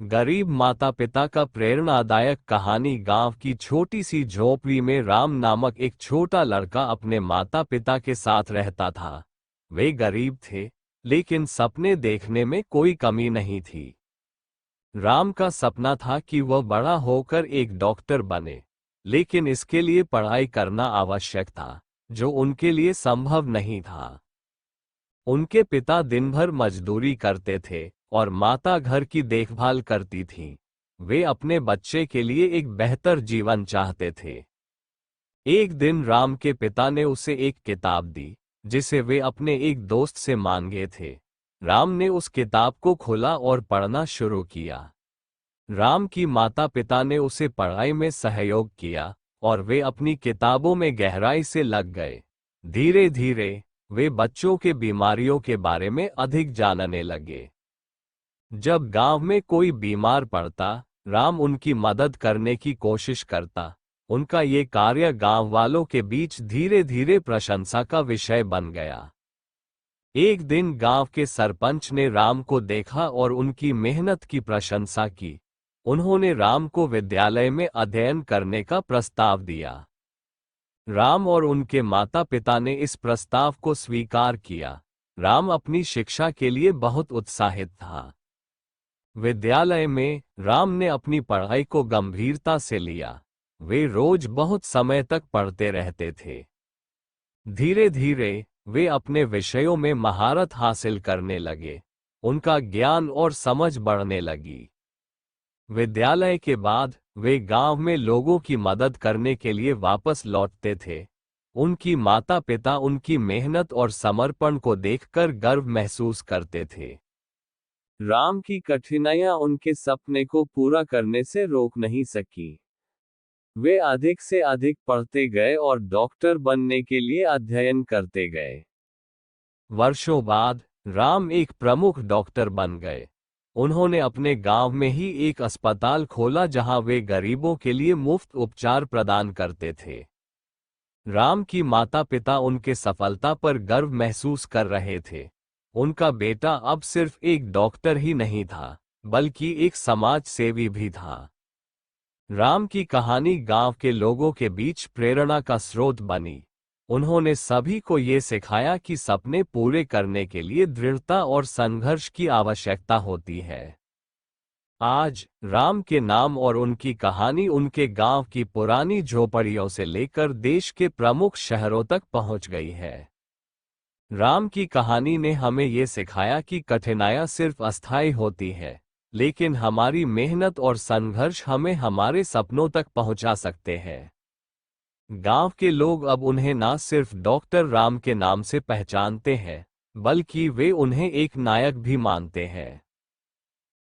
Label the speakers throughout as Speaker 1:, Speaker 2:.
Speaker 1: गरीब माता पिता का प्रेरणादायक कहानी। गांव की छोटी सी झोपड़ी में राम नामक एक छोटा लड़का अपने माता पिता के साथ रहता था। वे गरीब थे, लेकिन सपने देखने में कोई कमी नहीं थी। राम का सपना था कि वह बड़ा होकर एक डॉक्टर बने, लेकिन इसके लिए पढ़ाई करना आवश्यक था, जो उनके लिए संभव नहीं था। उनके पिता दिन भर मजदूरी करते थे और माता घर की देखभाल करती थी। वे अपने बच्चे के लिए एक बेहतर जीवन चाहते थे। एक दिन राम के पिता ने उसे एक किताब दी, जिसे वे अपने एक दोस्त से मांगे थे। राम ने उस किताब को खोला और पढ़ना शुरू किया। राम की माता पिता ने उसे पढ़ाई में सहयोग किया और वे अपनी किताबों में गहराई से लग गए। धीरे धीरे वे बच्चों के बीमारियों के बारे में अधिक जानने लगे। जब गांव में कोई बीमार पड़ता, राम उनकी मदद करने की कोशिश करता। उनका ये कार्य गांव वालों के बीच धीरे धीरे प्रशंसा का विषय बन गया। एक दिन गांव के सरपंच ने राम को देखा और उनकी मेहनत की प्रशंसा की। उन्होंने राम को विद्यालय में अध्ययन करने का प्रस्ताव दिया। राम और उनके माता पिता ने इस प्रस्ताव को स्वीकार किया। राम अपनी शिक्षा के लिए बहुत उत्साहित था। विद्यालय में राम ने अपनी पढ़ाई को गंभीरता से लिया। वे रोज बहुत समय तक पढ़ते रहते थे। धीरे धीरे वे अपने विषयों में महारत हासिल करने लगे। उनका ज्ञान और समझ बढ़ने लगी। विद्यालय के बाद वे गांव में लोगों की मदद करने के लिए वापस लौटते थे। उनकी माता पिता उनकी मेहनत और समर्पण को देखकर गर्व महसूस करते थे। राम की कठिनाइयां उनके सपने को पूरा करने से रोक नहीं सकी। वे अधिक से अधिक पढ़ते गए और डॉक्टर बनने के लिए अध्ययन करते गए। वर्षों बाद राम एक प्रमुख डॉक्टर बन गए। उन्होंने अपने गांव में ही एक अस्पताल खोला जहां वे गरीबों के लिए मुफ्त उपचार प्रदान करते थे। राम की माता पिता उनके सफलता पर गर्व महसूस कर रहे थे। उनका बेटा अब सिर्फ एक डॉक्टर ही नहीं था, बल्कि एक समाज सेवी भी था। राम की कहानी गांव के लोगों के बीच प्रेरणा का स्रोत बनी। उन्होंने सभी को ये सिखाया कि सपने पूरे करने के लिए दृढ़ता और संघर्ष की आवश्यकता होती है। आज राम के नाम और उनकी कहानी उनके गांव की पुरानी झोपड़ियों से लेकर देश के प्रमुख शहरों तक पहुंच गई है। राम की कहानी ने हमें ये सिखाया कि कठिनाइयां सिर्फ अस्थायी होती है, लेकिन हमारी मेहनत और संघर्ष हमें हमारे सपनों तक पहुंचा सकते हैं। गांव के लोग अब उन्हें न सिर्फ डॉक्टर राम के नाम से पहचानते हैं, बल्कि वे उन्हें एक नायक भी मानते हैं।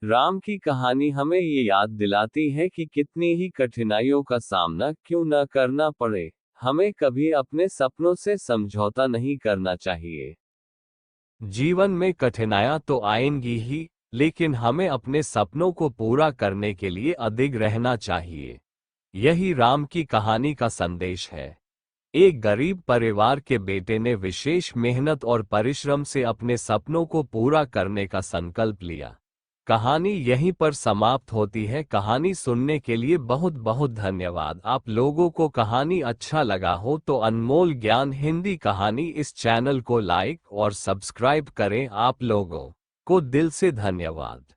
Speaker 1: राम की कहानी हमें ये याद दिलाती है कि कितनी ही कठिनाइयों का सामना क्यों न करना पड़े, हमें कभी अपने सपनों से समझौता नहीं करना चाहिए। जीवन में कठिनाइयां तो आएंगी ही, लेकिन हमें अपने सपनों को पूरा करने के लिए अडिग रहना चाहिए। यही राम की कहानी का संदेश है। एक गरीब परिवार के बेटे ने विशेष मेहनत और परिश्रम से अपने सपनों को पूरा करने का संकल्प लिया। कहानी यहीं पर समाप्त होती है। कहानी सुनने के लिए बहुत बहुत धन्यवाद। आप लोगों को कहानी अच्छा लगा हो तो अनमोल ज्ञान हिंदी कहानी इस चैनल को लाइक और सब्सक्राइब करें। आप लोगों को दिल से धन्यवाद।